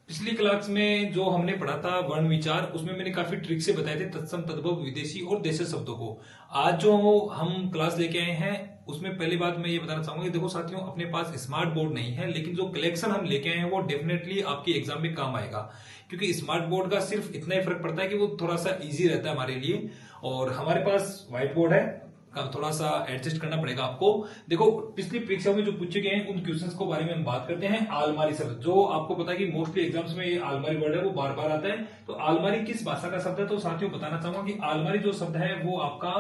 पिछली क्लास में जो हमने पढ़ा था वर्ण विचार, उसमें मैंने काफी ट्रिक से बताए थे तत्सम, तद्भव, विदेशी और देशी शब्दों को। आज जो हम क्लास लेके आए हैं उसमें पहली बात मैं ये बताना चाहूंगा कि देखो साथियों, अपने पास स्मार्ट बोर्ड नहीं है, लेकिन जो कलेक्शन हम लेके आए हैं वो डेफिनेटली आपकी एग्जाम में काम आएगा। क्योंकि स्मार्ट बोर्ड का सिर्फ इतना ही फर्क पड़ता है कि वो थोड़ा सा ईजी रहता है हमारे लिए, और हमारे पास व्हाइट बोर्ड है, अब थोड़ा सा एडजस्ट करना पड़ेगा आपको। देखो पिछली परीक्षाओं में जो पूछे गए हैं उन क्वेश्चंस के बारे में हम बात करते हैं। आलमारी शब्द, जो आपको पता है कि मोस्टली एग्जाम्स में ये आलमारी वर्ड है वो बार बार आता है। तो आलमारी किस भाषा का शब्द है? तो साथियों बताना चाहूंगा कि आलमारी जो शब्द है वो आपका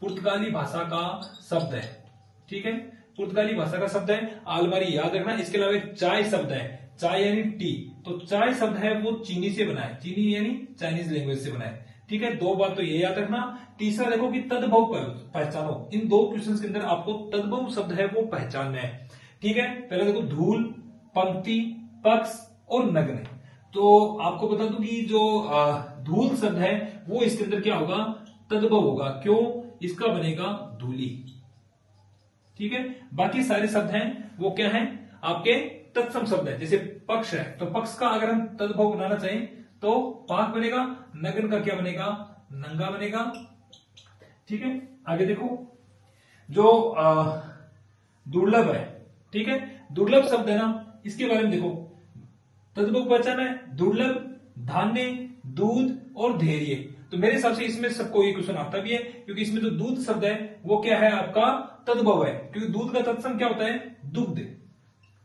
पुर्तगाली भाषा का शब्द है। ठीक है, पुर्तगाली भाषा का शब्द है आलमारी, याद रखना। इसके अलावा एक चाय शब्द है, चाय यानी टी, तो चाय शब्द है वो चीनी से बना है, चीनी यानी चाइनीज लैंग्वेज से बना है। ठीक है, दो बात तो ये याद रखना। तीसरा देखो कि तद्भव पहचानो, इन दो क्वेश्चंस के अंदर आपको तद्भव शब्द है वो पहचानना है। ठीक है, पहले देखो धूल, पंक्ति, पक्ष और नग्न। तो आपको बता दूं कि जो धूल शब्द है वो इसके अंदर क्या होगा? तद्भव होगा। क्यों? इसका बनेगा धूली। ठीक है, बाकी सारे शब्द हैं वो क्या है? आपके तत्सम शब्द है। जैसे पक्ष है तो पक्ष का अगर हम तद्भव बनाना चाहें तो पाक बनेगा, नग्न का क्या बनेगा? नंगा बनेगा। ठीक है, आगे देखो जो दुर्लभ है, ठीक है, दुर्लभ शब्द है ना, इसके बारे में देखो तद्भव पहचान है, दुर्लभ, धान्य, दूध और धैर्य। तो मेरे हिसाब से इसमें सबको ये क्वेश्चन आता भी है, क्योंकि इसमें जो दूध शब्द है वो क्या है? आपका तद्भव है, क्योंकि दूध का तत्सम क्या होता है? दुग्ध।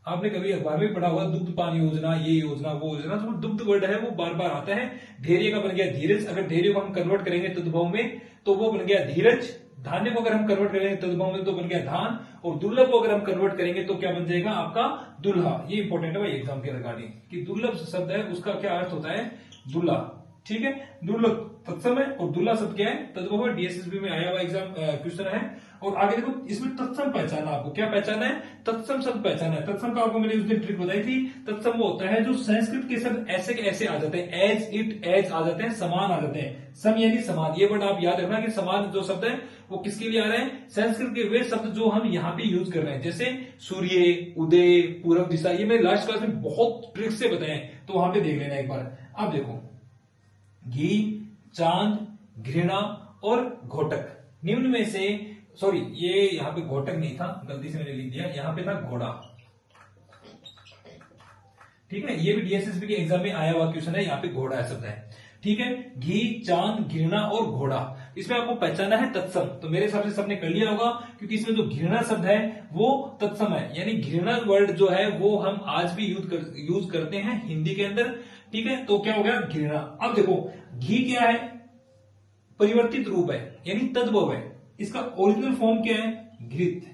आपने कभी अखबार में पढ़ा होगा दुग्ध पान योजना, ये योजना, वो योजना, तो दुग्ध वर्ड है वो बार बार आता है। धैर्य का बन गया धीरज, अगर धैर्य को हम कन्वर्ट करेंगे तद्भव में तो वो बन गया धीरज। धान्य को अगर हम कन्वर्ट करेंगे तद्भव में तो बन गया धान, और दुर्लभ को अगर हम कन्वर्ट करेंगे तो क्या बन जाएगा? आपका दुल्हा। ये इंपॉर्टेंट है भाई एग्जाम के रिगार्डिंग, कि दुर्लभ शब्द है उसका क्या अर्थ होता है? दुल्हा। ठीक है, दुर्लभ तत्सम है और दुल्हा शब्द क्या है? तद्भव है। डीएसएसबी में आया हुआ एग्जाम क्वेश्चन है। और आगे देखो इसमें तत्सम पहचाना, आपको क्या पहचाना है? तत्सम शब्द पहचाना है। तत्सम का आपको मैंने उस दिन ट्रिक बताई थी। तत्सम वो होता है जो संस्कृत के शब्द ऐसे के ऐसे आ जाते हैं, एज, इट, एज आ जाते हैं, समान आ जाते हैं। सम यानी समान, ये वर्ड आप याद रखना कि समान जो शब्द है वो किसके लिए आ रहे हैं? संस्कृत के वे शब्द जो हम यहाँ पे यूज कर रहे हैं, जैसे सूर्य, उदय, पूर्व दिशा, ये मैंने लास्ट क्लास में बहुत ट्रिक से बताए, तो वहां पे देख लेना एक बार। अब देखो घी, चांद, घृणा और घोटक, निम्न में से, सॉरी ये यहाँ पे घोटक नहीं था, गलती से मैंने लिख दिया, यहाँ पे था घोड़ा। ठीक है, ये भी डीएसएसबी के एग्जाम में आया हुआ क्वेश्चन है, यहाँ पे घोड़ा शब्द है। ठीक है, घी, चांद, घृणा और घोड़ा, इसमें आपको पहचाना है तत्सम। तो मेरे हिसाब से सबने कर लिया होगा, क्योंकि इसमें जो घृणा शब्द है वो तत्सम है, यानी घृणा वर्ड जो है वो हम आज भी यूज करते हैं हिंदी के अंदर। ठीक है, तो क्या हो गया? घृणा। अब देखो घी क्या है? परिवर्तित रूप है, यानी तद्भव है। इसका ओरिजिनल फॉर्म क्या है? घृत।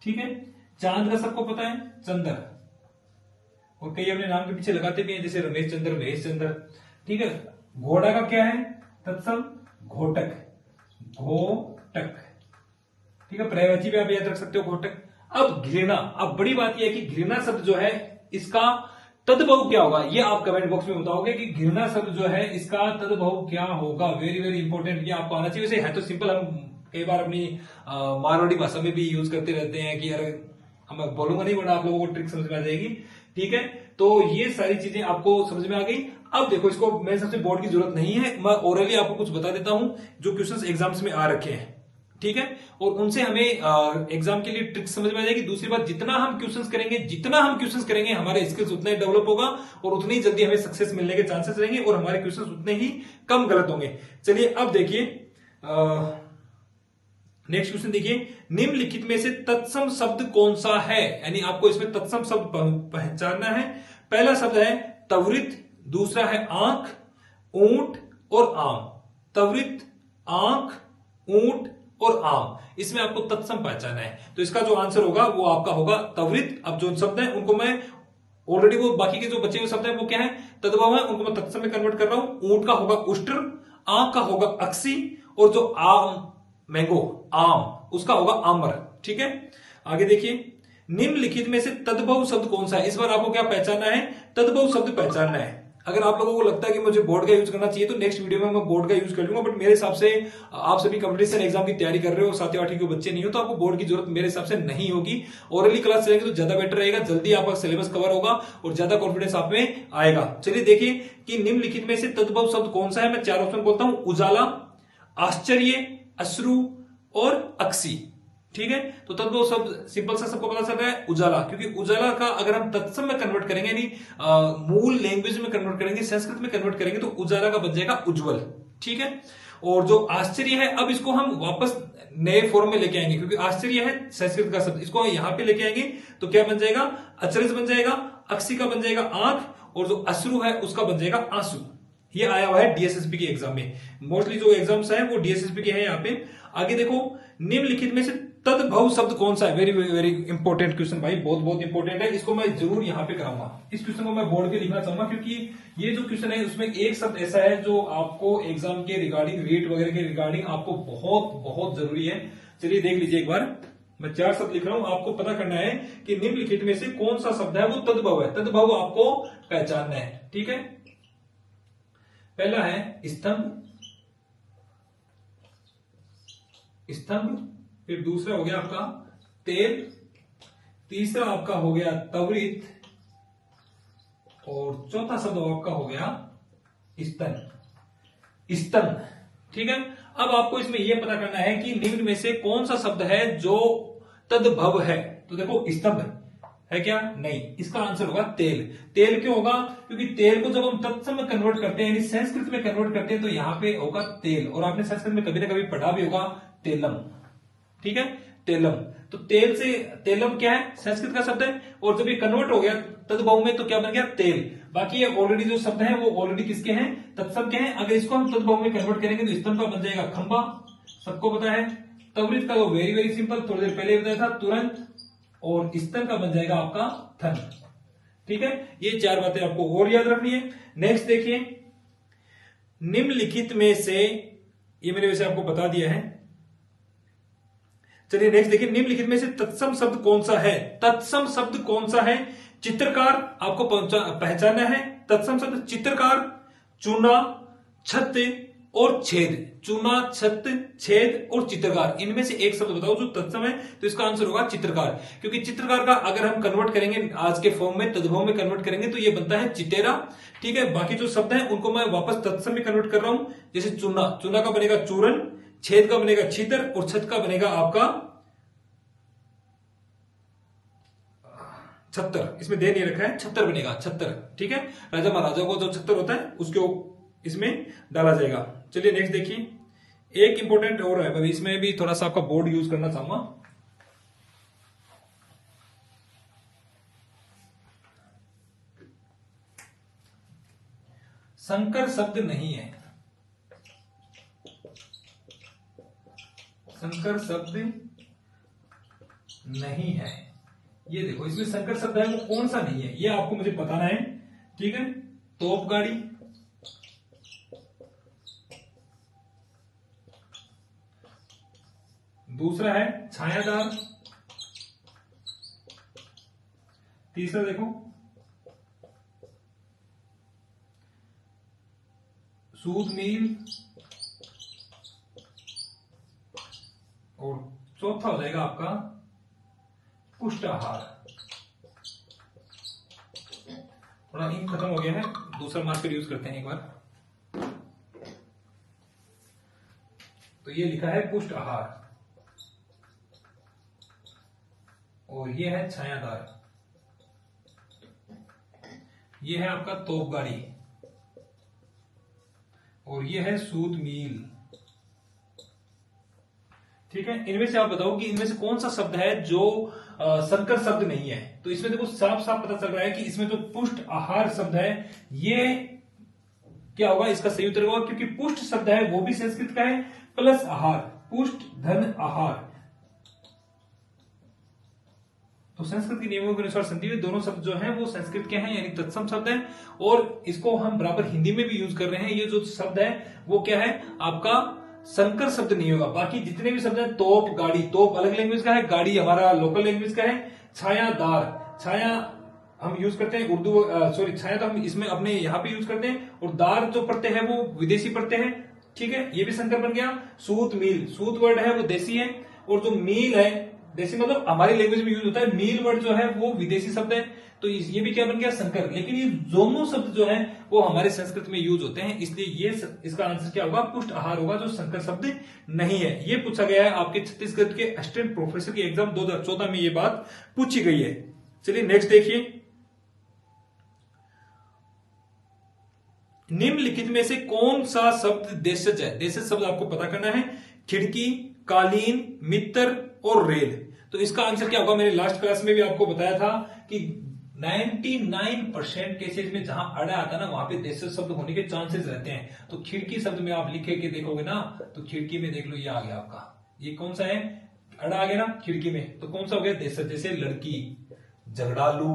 ठीक है, चांद का सबको पता है, चंद्र, और कई अपने नाम के पीछे लगाते भी हैं, जैसे रमेश चंद्र, महेश चंद्र। ठीक है, घोड़ा का क्या है? तत्सम घोटक, घोटक। ठीक है, पर्यायवाची भी आप याद रख सकते हो, घोटक। अब घृणा, अब बड़ी बात यह है कि घृणा शब्द जो है इसका तद्भव क्या होगा, ये आप कमेंट बॉक्स में बताओगे कि घृणा शब्द जो है इसका तद्भव क्या होगा। वेरी वेरी इंपॉर्टेंट, ये आपको आना चाहिए। वैसे है तो सिंपल, हम कई बार अपनी मारवाड़ी भाषा में भी यूज करते रहते हैं कि यार, हम बोलूंगा नहीं बड़ा, आप लोगों को ट्रिक समझ में आ जाएगी। ठीक है, तो ये सारी चीजें आपको समझ में आ गई। अब देखो इसको मेरे सबसे बोर्ड की जरूरत नहीं है, मैं ओरली आपको कुछ बता देता हूं जो क्वेश्चंस एग्जाम्स में आ रखे हैं। ठीक है, और उनसे हमें एग्जाम के लिए ट्रिक समझ में आ जाएगी। दूसरी बात, जितना हम क्वेश्चंस करेंगे हमारे स्किल्स उतना ही डेवलप होगा, और उतनी जल्दी हमें सक्सेस मिलने के चांसेस रहेंगे, और हमारे क्वेश्चंस उतने ही कम गलत होंगे। चलिए अब देखिए नेक्स्ट क्वेश्चन देखिए, निम्नलिखित में से तत्सम शब्द कौन सा है? यानी आपको इसमें तत्सम शब्द पहचानना है। पहला शब्द है त्वरित, दूसरा है आंख, ऊंट और आम। त्वरित, आंख, ऊंट और आम, इसमें आपको तत्सम पहचाना है। तो इसका जो आंसर होगा वो आपका होगा त्वरित। अब जो शब्द है उनको मैं ऑलरेडी, वो बाकी के जो बचे हुए शब्द है वो क्या है? तद्भव है, उनको मैं तत्सम में कन्वर्ट कर रहा हूं। ऊंट का होगा उष्ट्र, आंख का होगा अक्सी, और जो आम, मैंगो, आम, उसका होगा आम्र। ठीक है, आगे देखिए, निम्नलिखित में से तद्भव शब्द कौन सा है? इस बार आपको क्या पहचानना है? तद्भव शब्द पहचानना है। अगर आप लोगों को लगता है कि मुझे बोर्ड का यूज करना चाहिए तो नेक्स्ट वीडियो में मैं बोर्ड का यूज कर लूंगा, बट मेरे हिसाब से आप सभी कंपटीशन एग्जाम की तैयारी कर रहे हो, 7वीं 8वीं के बच्चे नहीं हो, तो आपको बोर्ड की जरूरत मेरे हिसाब से नहीं होगी। ओरली क्लास चलेगी तो ज्यादा बेटर रहेगा, जल्दी आपका सिलेबस कवर होगा और ज्यादा कॉन्फिडेंस आप में आएगा। चलिए देखिए कि निम्नलिखित में से तद्भव शब्द कौन सा है। मैं 4 ऑप्शन बोलता हूं, उजाला, आश्चर्य, अश्रु और अक्सी। ठीक है, तो तद्भव शब्द सिंपल सा सबको पता चल रहा है, उजाला, क्योंकि उजाला का अगर हम तत्सम में कन्वर्ट करेंगे यानी मूल लैंग्वेज में कन्वर्ट करेंगे, संस्कृत में कन्वर्ट करेंगे तो उजाला का बन जाएगा उज्जवल। ठीक है, और जो आश्चर्य है अब इसको हम वापस नए फॉर्म में लेके आएंगे, क्योंकि आश्चर्य है संस्कृत का शब्द, इसको यहां पे लेके आएंगे तो क्या बन जाएगा, अचरज बन जाएगा, अक्सी का बन जाएगा आंख, और जो अश्रु है उसका बन जाएगा आंसू। ये आया हुआ है डीएसएसबी के एग्जाम में, मोस्टली जो एग्जाम्स है वो डीएसएसबी के हैं यहाँ पे। आगे देखो, निम्नलिखित में से तद्भव शब्द कौन सा है। वेरी वेरी इंपॉर्टेंट क्वेश्चन भाई, बहुत बहुत इंपॉर्टेंट है, इसको मैं जरूर यहाँ पे कराऊंगा। इस क्वेश्चन को मैं बोर्ड पे लिखना चाहूंगा, क्योंकि ये जो क्वेश्चन है उसमें एक शब्द ऐसा है जो आपको एग्जाम के रिगार्डिंग, रेट वगैरह के रिगार्डिंग आपको बहुत बहुत जरूरी है। चलिए देख लीजिए एक बार, मैं 4 शब्द लिख रहा हूं, आपको पता करना है कि निम्नलिखित में से कौन सा शब्द है वो तद्भव है। तद्भव आपको पहचानना है। ठीक है, पहला है स्तंभ, स्तंभ, फिर दूसरा हो गया आपका तेल, तीसरा आपका हो गया त्वरित, और चौथा शब्द आपका हो गया स्तन, स्तन। ठीक है, अब आपको इसमें यह पता करना है कि निम्न में से कौन सा शब्द है जो तद्भव है। तो देखो, स्तंभ है क्या, नहीं, इसका आंसर होगा तेल। तेल क्यों होगा, क्योंकि तेल को जब हम तत्सम में कन्वर्ट करते हैं यानी संस्कृत में कन्वर्ट करते हैं तो यहां पे होगा तेल, और आपने संस्कृत में कभी ना कभी पढ़ा भी होगा तेलम। ठीक है, तेलम, तो तेल से, तेलम क्या है, संस्कृत का शब्द है, और जब ये कन्वर्ट हो गया तद्भव में तो क्या बन गया, तेल। बाकी ये ऑलरेडी जो शब्द है वो ऑलरेडी किसके हैं, तत्सम के हैं। अगर इसको हम तद्भव में कन्वर्ट करेंगे तो स्तंभ का बन जाएगा खंबा, सबको पता है। त्वरित का तो वेरी वेरी सिंपल, थोड़ी देर पहले बताया था, तुरंत, और स्तन का बन जाएगा आपका थन। ठीक है, ये 4 बातें आपको और याद रखनी है। नेक्स्ट देखिए, निम्नलिखित में से, ये मैंने वैसे आपको बता दिया है। चलिए नेक्स्ट देखिए, निम्नलिखित में से तत्सम शब्द कौन सा है। तत्सम शब्द कौन सा है, चित्रकार आपको पहचानना है। तत्सम शब्द चित्रकार, चूना, छत और छेद। चूना, छत, छेद और चित्रकार, इनमें से एक शब्द बताओ जो तत्सम है। तो इसका आंसर होगा चित्रकार, क्योंकि चित्रकार का अगर हम कन्वर्ट करेंगे आज के फॉर्म में, तद्भव में कन्वर्ट करेंगे तो ये बनता है चिटेरा। ठीक है, बाकी जो शब्द हैं उनको मैं वापस तत्सम में कन्वर्ट कर रहा हूं। जैसे चूना, चूना का बनेगा चूरन, छेद का बनेगा छितर, और छत का बनेगा आपका छत्तर। इसमें दे नहीं रखा है, छत्तर बनेगा, छत्तर। ठीक है, राजा महाराजा को जो छत्तर होता है उसको इसमें डाला जाएगा। चलिए नेक्स्ट देखिए, एक इंपॉर्टेंट और है, इसमें भी थोड़ा सा आपका बोर्ड यूज करना चाहूंगा। संकर शब्द नहीं है, संकर शब्द नहीं है। ये देखो, इसमें संकर शब्द है वो कौन सा नहीं है, ये आपको मुझे बताना है। ठीक है, तोप गाड़ी, दूसरा है छायादार, तीसरा देखो सूद मील, और चौथा हो जाएगा आपका पुष्टाहार। थोड़ा इंक खत्म हो गया है, दूसरा मार्कर यूज करते हैं एक बार। तो ये लिखा है पुष्ट आहार, और ये है छायादार, ये है आपका तोप गाड़ी, और ये है सूत मील। ठीक है, इनमें से आप बताओ कि इनमें से कौन सा शब्द है जो संकर शब्द नहीं है। तो इसमें देखो साफ साफ पता चल रहा है कि इसमें जो पुष्ट आहार शब्द है ये क्या होगा, इसका सही उत्तर होगा, क्योंकि पुष्ट शब्द है वो भी संस्कृत का है, प्लस आहार, पुष्ट धन आहार, तो संस्कृत के नियमों के अनुसार संधि दोनों शब्द जो हैं वो संस्कृत के हैं, यानी तत्सम शब्द हैं, और इसको हम बराबर हिंदी में भी यूज कर रहे हैं। ये जो शब्द है वो क्या है, आपका संकर शब्द नहीं होगा। बाकी जितने भी शब्द हैं, तोप गाड़ी, तोप अलग लैंग्वेज का है, गाड़ी हमारा लोकल लैंग्वेज का है। छायादार, छाया हम यूज करते हैं उर्दू, सॉरी छाया तो हम इसमें अपने यहाँ पे यूज करते हैं, और दार जो प्रत्यय है वो विदेशी प्रत्यय है, ठीक है, ये भी संकर बन गया। सूत मील, सूत वर्ड है वो देसी है, और जो मील है, देसी मतलब हमारी लैंग्वेज में यूज होता है, मील वर्ड जो है वो विदेशी शब्द है, तो ये भी क्या बन गया, संकर। लेकिन ये दोनों शब्द जो है वो हमारे संस्कृत में यूज होते हैं, इसलिए ये इसका आंसर क्या होगा, पुष्ट आहार होगा, जो संकर शब्द नहीं है। ये पूछा गया है आपके छत्तीसगढ़ के असिस्टेंट प्रोफेसर की एग्जाम 2014 में ये बात पूछी गई है। चलिए नेक्स्ट देखिए, निम्नलिखित में से कौन सा शब्द देशज है। देशज शब्द आपको पता करना है, खिड़की, कालीन, मित्र और रेल। तो इसका आंसर क्या होगा, मैंने लास्ट क्लास में भी आपको बताया था कि 99% केसेज में जहां अड़ा आता है ना, वहां पे देशज शब्द होने के चांसेस रहते हैं। तो खिड़की शब्द में आप लिखे के देखोगे ना, तो खिड़की में देख लो ये आ गया आपका, ये कौन सा है, अड़ा आ गया ना खिड़की में, तो कौन सा हो गया, देशज। जैसे लड़की, झगड़ालू,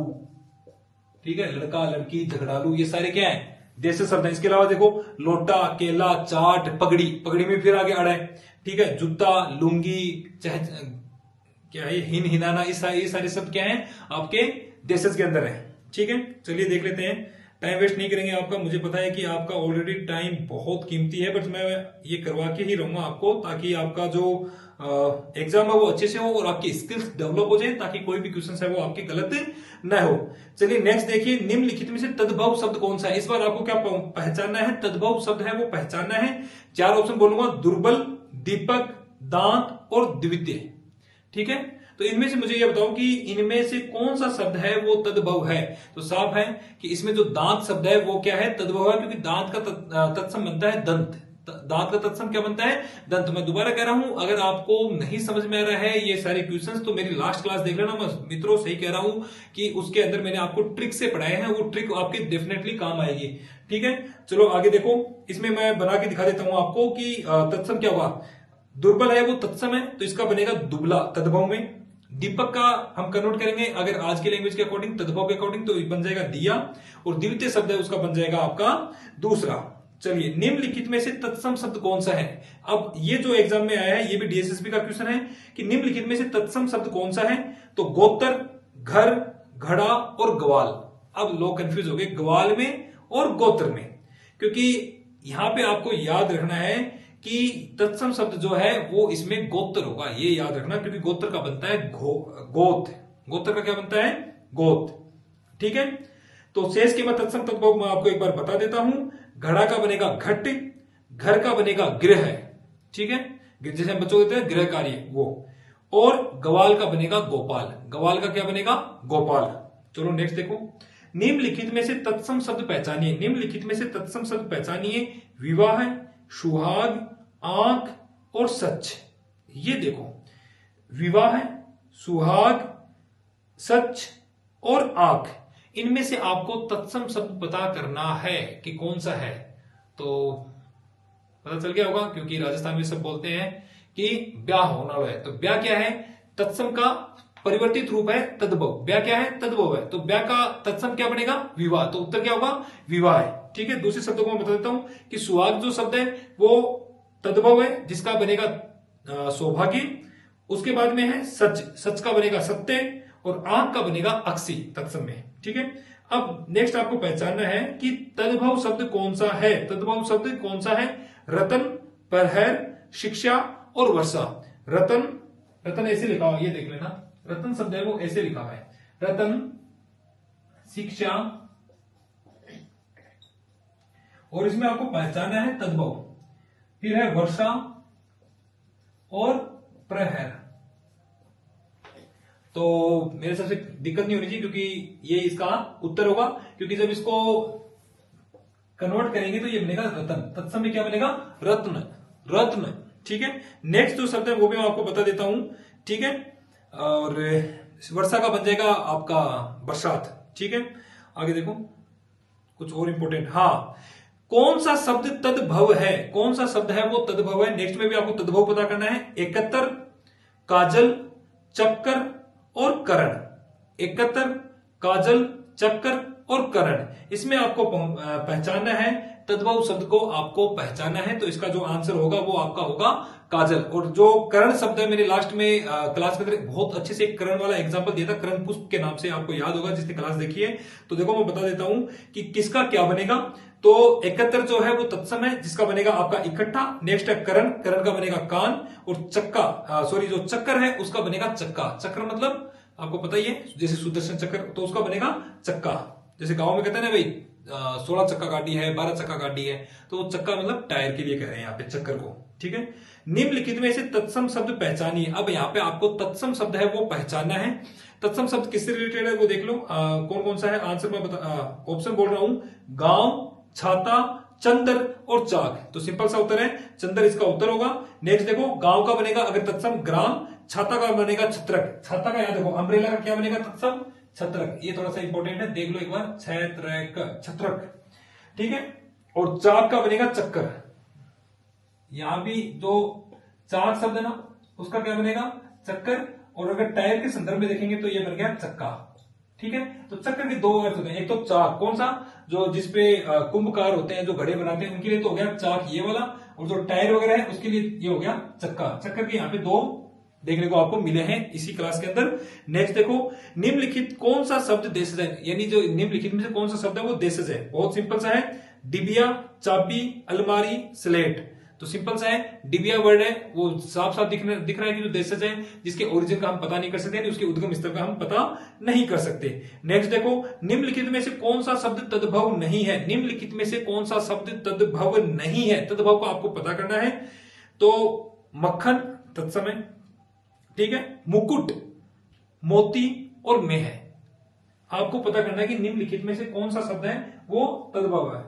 ठीक है, लड़का, लड़की, झगड़ालू, ये सारे क्या है, देशज शब्द है। इसके अलावा देखो लोटा, केला, चाट, पगड़ी, पगड़ी में फिर आगे अड़ा है, ठीक है, जूता, लुंगी, क्या है, हिन हिनाना, ये सारे शब्द क्या है आपके देशज के अंदर है, ठीक है। चलिए देख लेते हैं, टाइम वेस्ट नहीं करेंगे आपका, मुझे पता है कि आपका ऑलरेडी टाइम बहुत कीमती है, बट मैं ये करवा के ही रहूंगा आपको, ताकि आपका जो एग्जाम है वो अच्छे से हो और आपकी स्किल्स डेवलप हो जाए, ताकि कोई भी क्वेश्चन है वो आपके गलत न हो। चलिए नेक्स्ट देखिए, निम्नलिखित में से तद्भव शब्द कौन सा है। इस बार आपको क्या पहचानना है, तद्भव शब्द है वो पहचानना है। 4 ऑप्शन बोलूंगा, दुर्बल, दीपक, दांत और द्वितीय, ठीक है। तो इनमें से मुझे ये बताओ कि इनमें से कौन सा शब्द है वो तद्भव है। तो साफ है कि इसमें जो दांत शब्द है वो क्या है, तद्भव है, क्योंकि दांत का तत्सम बनता है दंत। दांत का तत्सम क्या बनता है, दंत। मैं दोबारा कह रहा हूं, अगर आपको नहीं समझ में आ रहा है ये सारे क्वेश्चंस, तो मेरी लास्ट क्लास देख लेना। मैं मित्रों सही कह रहा हूं कि उसके अंदर मैंने आपको ट्रिक से पढ़ाए हैं, वो ट्रिक आपके डेफिनेटली काम आएगी, ठीक है। चलो आगे देखो, इसमें मैं बना के दिखा देता हूं आपको कि तत्सम क्या हुआ। दुर्बल है वो तत्सम है, तो इसका बनेगा दुबला तद्भव में। दीपक का हम कन्वर्ट करेंगे अगर आज की लैंग्वेज के अकॉर्डिंग, तद्भव के अकॉर्डिंग, तो बन जाएगा दिया, और द्वितीय शब्द है उसका बन जाएगा आपका दूसरा। चलिए, निम्नलिखित में से तत्सम शब्द कौन सा है। अब ये जो एग्जाम में आया है, ये भी डीएसएसबी का क्वेश्चन है कि निम्नलिखित में से तत्सम शब्द कौन सा है। तो गोत्र, घर, घड़ा और ग्वाल। अब लोग कंफ्यूज हो गए ग्वाल में और गोत्र में, क्योंकि यहां पे आपको याद रखना है कि तत्सम शब्द जो है वो इसमें गोत्र होगा, ये याद रखना, क्योंकि गोत्र का बनता है गोत। गोत्र का क्या बनता है, गोत, ठीक है। तो शेष के मैं तत्सम तद्भव मैं आपको एक बार बता देता हूं। घड़ा का बनेगा घट, घर का बनेगा गृह, ठीक है, जैसे हम बच्चों देते हैं गृह कार्य वो, और गवाल का बनेगा गोपाल। गवाल का क्या बनेगा, गोपाल। चलो नेक्स्ट देखो, निम्नलिखित में से तत्सम शब्द पहचानिए। निम्नलिखित में से तत्सम शब्द पहचानिए। विवाह, सुहाग, आंख और सच। ये देखो, विवाह, सुहाग, सच और आंख, इनमें से आपको तत्सम शब्द पता करना है कि कौन सा है। तो पता चल गया होगा, क्योंकि राजस्थान में सब बोलते हैं कि ब्याह होना है। तो ब्याह क्या है, तत्सम का परिवर्तित रूप है तद्भव। ब्याह क्या है, तद्भव है, तो ब्याह का तत्सम क्या बनेगा, विवाह। तो उत्तर क्या होगा, विवाह है, ठीक है। दूसरे शब्दों को मैं बता देता हूं कि सुहाग जो शब्द है वो तद्भव है, जिसका बनेगा सौभाग्य। उसके बाद में है सच, सच का बनेगा सत्य, और आंख का बनेगा अक्षी तत्सम में, ठीक है। अब नेक्स्ट आपको पहचानना है कि तद्भव शब्द कौन सा है। तद्भव शब्द कौन सा है, रतन, प्रहर, शिक्षा और वर्षा। रतन, रतन ऐसे लिखा हुआ, ये देख लेना, रतन शब्द है वो ऐसे लिखा हुआ है, रतन, शिक्षा, और इसमें आपको पहचानना है तद्भव। फिर है वर्षा और प्रहर। तो मेरे हिसाब से दिक्कत नहीं होनी चाहिए, क्योंकि ये इसका उत्तर होगा, क्योंकि जब इसको कन्वर्ट करेंगे तो ये बनेगा रतन। तत्सम में क्या बनेगा, रत्न, रत्न, ठीक है। नेक्स्ट जो शब्द है वो भी मैं आपको बता देता हूं, ठीक है। और वर्षा का बन जाएगा आपका बरसात, ठीक है। आगे देखो कुछ और इंपॉर्टेंट, हाँ, कौन सा शब्द तद्भव है, कौन सा शब्द है वो तद्भव है। नेक्स्ट में भी आपको तद्भव पता करना है। एकत्र, काजल, चक्कर और करण। एकत्र, काजल, चक्कर और करण, इसमें आपको पहचानना है तद्भव शब्द को आपको पहचाना है, तो इसका जो आंसर होगा वो आपका होगा काजल। और जो करण शब्द है, मैंने लास्ट में क्लास के अंदर बहुत अच्छे से एक करण वाला एग्जांपल दिया था, करण पुष्प के नाम से, आपको याद होगा जिसने क्लास देखी है। तो देखो मैं बता देता हूं कि किसका क्या बनेगा। तो एकत्र जो है वो तत्सम है, जिसका बनेगा आपका इकट्ठा। नेक्स्ट है करण, करण का बनेगा कान। और चक्का सॉरी जो चक्कर है उसका बनेगा चक्का। चक्कर मतलब आपको पता ही है, जैसे सुदर्शन चक्कर, तो उसका बनेगा चक्का। जैसे गांव में कहते हैं ना भाई 16 चक्का गाड़ी है, 12 चक्का गाड़ी है, तो वो चक्का मतलब टायर के लिए कह रहे हैं यहाँ पे चक्कर को। ठीक है, निम्नलिखित में से तत्सम शब्द पहचानिए। अब यहाँ पे आपको तत्सम शब्द है वो पहचानना है। तत्सम शब्द किससे रिलेटेड है वो देख लो। कौन कौन सा है आंसर मैं ऑप्शन बोल रहा हूं, गांव, छाता, चंदर और चाक। तो सिंपल सा उत्तर है चंदर, इसका उत्तर होगा। नेक्स्ट देखो, गांव का बनेगा अगर तत्सम ग्राम, छाता का बनेगा छत्रक। छाता का याद देखो, अम्ब्रेला का क्या बनेगा तत्सम छत्रक। ये थोड़ा सा इंपॉर्टेंट है, देख लो एक बार, छत्रक छत्रक। ठीक है, और चाक का बनेगा चक्कर। यहां भी जो चाक शब्द है ना उसका क्या बनेगा चक्कर। और अगर टायर के संदर्भ में देखेंगे तो ये बन गया चक्का। ठीक है, तो चक्कर के दो अर्थ होते हैं, एक तो चाक कौन सा जो जिसपे कुंभकार होते हैं जो घड़े बनाते हैं उनके लिए तो हो गया चाक ये वाला, और जो टायर वगैरह है उसके लिए ये हो गया चक्का। चक्कर के यहाँ पे दो देखने को आपको मिले हैं इसी क्लास के अंदर। नेक्स्ट देखो, निम्नलिखित कौन सा शब्द देशज है, यानी जो निम्नलिखित में से कौन सा शब्द है वो देशज है। बहुत सिंपल सा है, डिबिया, चाबी, अलमारी, स्लेट। तो सिंपल सा है, डिबिया वर्ड है वो साफ साफ दिख रहा है कि जो देशज है जिसके ओरिजिन का हम पता नहीं कर सकते, उसके उद्गम स्थल का हम पता नहीं कर सकते। नेक्स्ट देखो, निम्नलिखित में से कौन सा शब्द तद्भव नहीं है। निम्नलिखित में से कौन सा शब्द तद्भव नहीं है, तद्भव को आपको पता करना है। तो मक्खन तत्सम है, ठीक है, मुकुट, मोती और मेह है। आपको पता करना है कि निम्नलिखित में से कौन सा शब्द है वो तद्भव है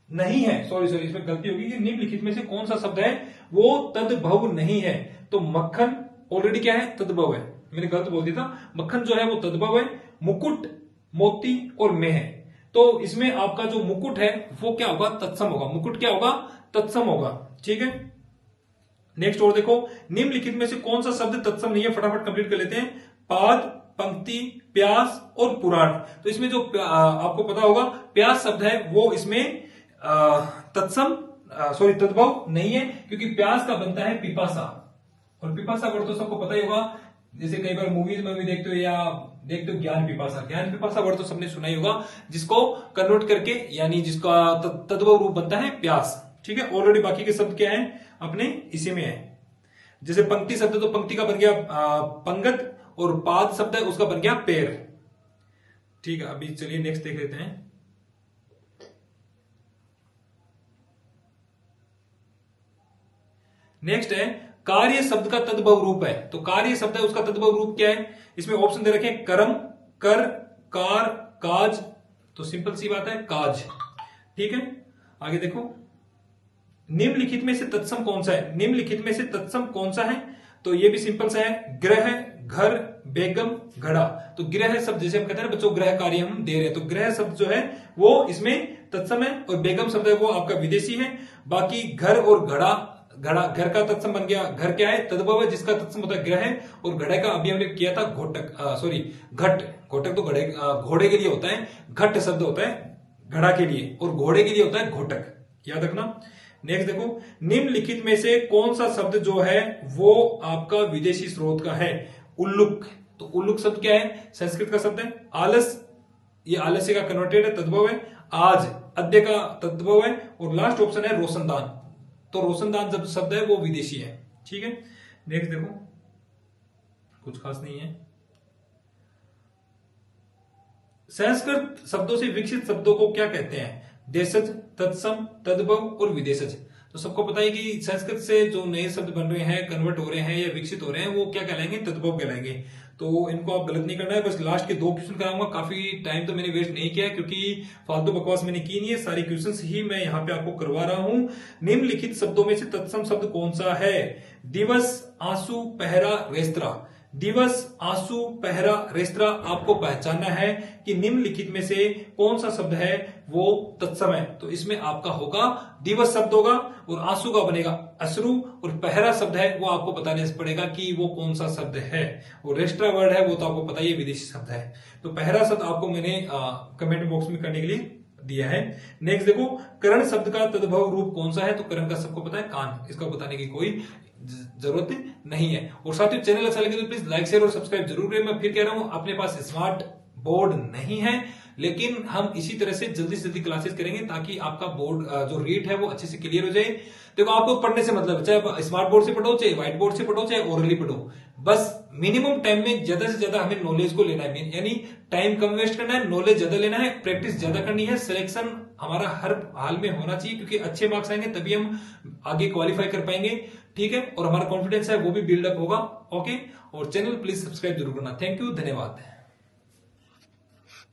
नहीं है, सॉरी इसमें गलती होगी कि निम्नलिखित में से कौन सा शब्द है वो तद्भव नहीं है। तो मक्खन ऑलरेडी क्या है तद्भव है, मैंने गलत बोल दिया था, मक्खन जो है वो तद्भव है, मुकुट, मोती और मेह है। तो इसमें आपका जो मुकुट है वो क्या होगा तत्सम होगा, मुकुट क्या होगा तत्सम होगा। ठीक है, नेक्स्ट और देखो, निम्नलिखित में से कौन सा शब्द तत्सम नहीं है, फटाफट कंप्लीट कर लेते हैं। पाद, पंक्ति, प्यास और पुराण। तो इसमें जो आपको पता होगा प्यास शब्द है वो इसमें तत्सम सॉरी तद्भव नहीं है, क्योंकि प्यास का बनता है पिपासा, और पिपासा वर्ड तो सबको पता ही होगा, जैसे कई बार मूवीज में भी देखते हो या देखते हो ज्ञान पिपासा। ज्ञान पिपासा वर्ड तो सबने सुना ही होगा, जिसको कन्वर्ट करके यानी जिसका तद्भव रूप बनता है प्यास। ठीक है, ऑलरेडी बाकी के शब्द क्या है अपने इसी में है। जैसे पंक्ति शब्द तो पंक्ति का बन गया पंगत, और पाद शब्द है उसका बन गया पैर। ठीक है, अभी चलिए नेक्स्ट देख लेते हैं। नेक्स्ट है कार्य शब्द का तद्भव रूप है। तो कार्य शब्द है उसका तद्भव रूप क्या है, इसमें ऑप्शन दे रखे हैं कर्म, कर, कार, काज। तो सिंपल सी बात है काज। ठीक है, आगे देखो, निम्नलिखित में से तत्सम कौन सा है। निम्नलिखित में से तत्सम कौन सा है, तो ये भी सिंपल सा है, ग्रह, घर, बेगम, घड़ा। तो गृह शब्द जैसे हम कहते हैं ना बच्चों गृह कार्य हम दे रहे हैं, तो गृह शब्द जो है वो इसमें तत्सम है, और बेगम शब्द है वो आपका विदेशी है। बाकी घर और घड़ा, घर का तत्सम बन गया, घर क्या है तद्भव है जिसका तत्सम होता है ग्रह, और घड़े का अभी हमने किया था घोटक सॉरी घट। घोटक तो घोड़े के लिए होता है, घट शब्द होता है घड़ा के लिए, और घोड़े के लिए होता है घोटक, याद रखना। नेक्स्ट देखो, निम्नलिखित में से कौन सा शब्द जो है वो आपका विदेशी स्रोत का है। उल्लुक। तो उल्लुक शब्द क्या है, संस्कृत का शब्द है। आलस, ये आलस्य का कन्वर्टेड है, तद्भव है। आज, अद्य का तद्भव है। और लास्ट ऑप्शन है रोशनदान। तो रोशनदान जब शब्द है वो विदेशी है। ठीक है, नेक्स्ट देखो, कुछ खास नहीं है। संस्कृत शब्दों से विकसित शब्दों को क्या कहते हैं, देशज, तत्सम, तद्भव और विदेशज। तो सबको पता है कि संस्कृत से जो नए शब्द बन रहे हैं, कन्वर्ट हो रहे हैं या विकसित हो रहे हैं, वो क्या कहलाएंगे, तद्भव कहलाएंगे। तो इनको आप गलत नहीं करना है। बस लास्ट के 2 क्वेश्चन कराऊंगा, काफी टाइम तो मैंने वेस्ट नहीं किया क्योंकि फालतू बकवास मैंने की नहीं है, सारी क्वेश्चंस ही मैं यहाँ पे आपको करवा रहा हूं। निम्नलिखित शब्दों में से तत्सम शब्द कौन सा है। दिवस, आंसू, पहरा, रेस्तरा। दिवस, आंसू, पहरा, रेस्तरा। आपको पहचानना है कि निम्नलिखित में से कौन सा शब्द है वो तत्सम है। तो इसमें आपका होगा दिवस शब्द होगा, और आंसू का बनेगा अश्रु, और पहरा शब्द है वो आपको बताने से पड़ेगा कि वो कौन सा शब्द है। और रेस्ट्रा वर्ड है वो तो आपको पता ही है विदेशी शब्द है। तो पहरा शब्द आपको मैंने कमेंट बॉक्स में करने के लिए दिया है। नेक्स्ट देखो, करण शब्द का तद्भव रूप कौन सा है, तो करण का सबको पता है कान, इसका बताने की कोई जरूरत नहीं है। और साथियों चैनल अच्छा लगे तो प्लीज लाइक शेयर और सब्सक्राइब जरूर करें। मैं फिर कह रहा हूं, अपने पास स्मार्ट बोर्ड नहीं है, लेकिन हम इसी तरह से जल्दी क्लासेस करेंगे ताकि आपका बोर्ड जो रेट है वो अच्छे से क्लियर हो जाए। देखो आपको पढ़ने से मतलब, चाहे आप स्मार्ट बोर्ड से पढ़ो, चाहे व्हाइट बोर्ड से पढ़ो, चाहे ओरली पढ़ो, बस मिनिमम टाइम में ज्यादा से ज्यादा हमें नॉलेज को लेना है, यानी टाइम कम वेस्ट करना है, नॉलेज ज्यादा लेना है, प्रैक्टिस ज्यादा करनी है, सिलेक्शन हमारा हर हाल में होना चाहिए, क्योंकि अच्छे मार्क्स आएंगे तभी हम आगे क्वालिफाई कर पाएंगे। ठीक है, और हमारा कॉन्फिडेंस है वो भी बिल्डअप होगा। ओके, और चैनल प्लीज सब्सक्राइब जरूर करना। थैंक यू, धन्यवाद।